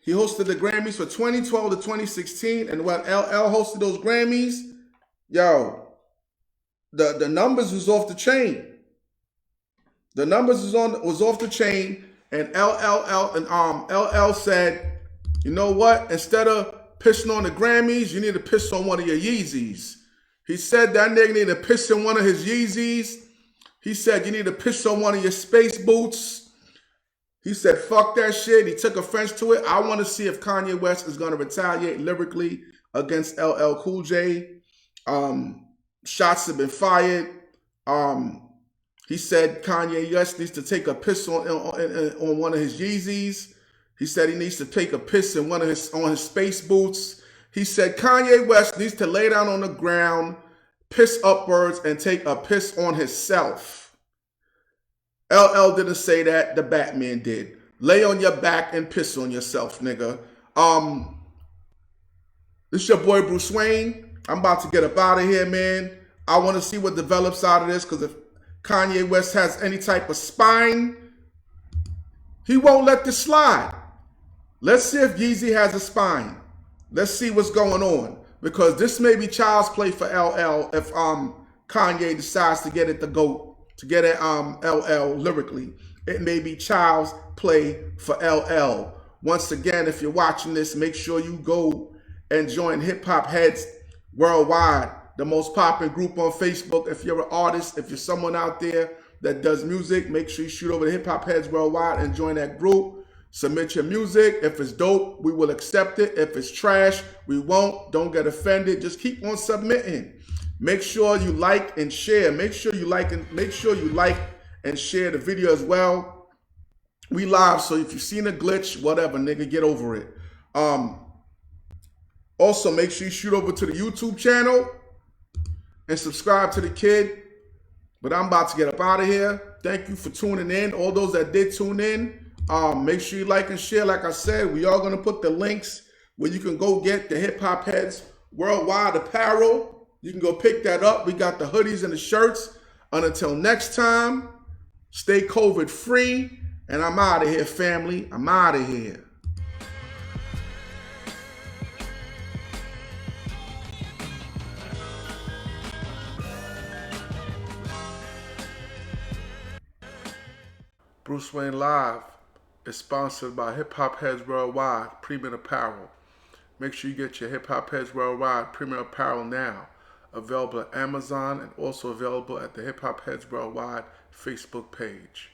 He hosted the Grammys for 2012 to 2016, and when LL hosted those Grammys, yo, the numbers was off the chain. The numbers was off the chain, and LL said, you know what? Instead of pissing on the Grammys, you need to piss on one of your Yeezys. He said that nigga need to piss on one of his Yeezys. He said you need to piss on one of your space boots. He said, fuck that shit. He took offense to it. I want to see if Kanye West is going to retaliate lyrically against LL Cool J. Shots have been fired. He said Kanye West needs to take a piss on one of his Yeezys. He said he needs to take a piss on his space boots. He said Kanye West needs to lay down on the ground piss upwards and take a piss on himself. LL didn't say that, the Batman did. Lay on your back and piss on yourself, nigga. This your boy Bruce Wayne. I'm about to get up out of here, man. I want to see what develops out of this, because if Kanye West has any type of spine, he won't let this slide. Let's see if Yeezy has a spine. Let's see what's going on, because this may be child's play for LL if Kanye decides to get it the GOAT, to get it LL lyrically. It may be child's play for LL. Once again, if you're watching this, make sure you go and join Hip Hop Heads Worldwide, the most popular group on Facebook. If you're an artist, if you're someone out there that does music, make sure you shoot over to Hip Hop Heads Worldwide and join that group. Submit your music. If it's dope, we will accept it. If it's trash, we won't. Don't get offended. Just keep on submitting. Make sure you like and share. Make sure you like and share the video as well. We live, so if you've seen a glitch, whatever, nigga, get over it. Also, make sure you shoot over to the YouTube channel and subscribe to the kid. But I'm about to get up out of here. Thank you for tuning in. All those that did tune in, make sure you like and share. Like I said, we are going to put the links where you can go get the Hip Hop Heads Worldwide apparel. You can go pick that up. We got the hoodies and the shirts. And until next time, stay COVID free. And I'm out of here, family. I'm out of here. Bruce Wayne Live is sponsored by Hip Hop Heads Worldwide Premium Apparel. Make sure you get your Hip Hop Heads Worldwide Premium Apparel now. Available at Amazon and also available at the Hip Hop Heads Worldwide Facebook page.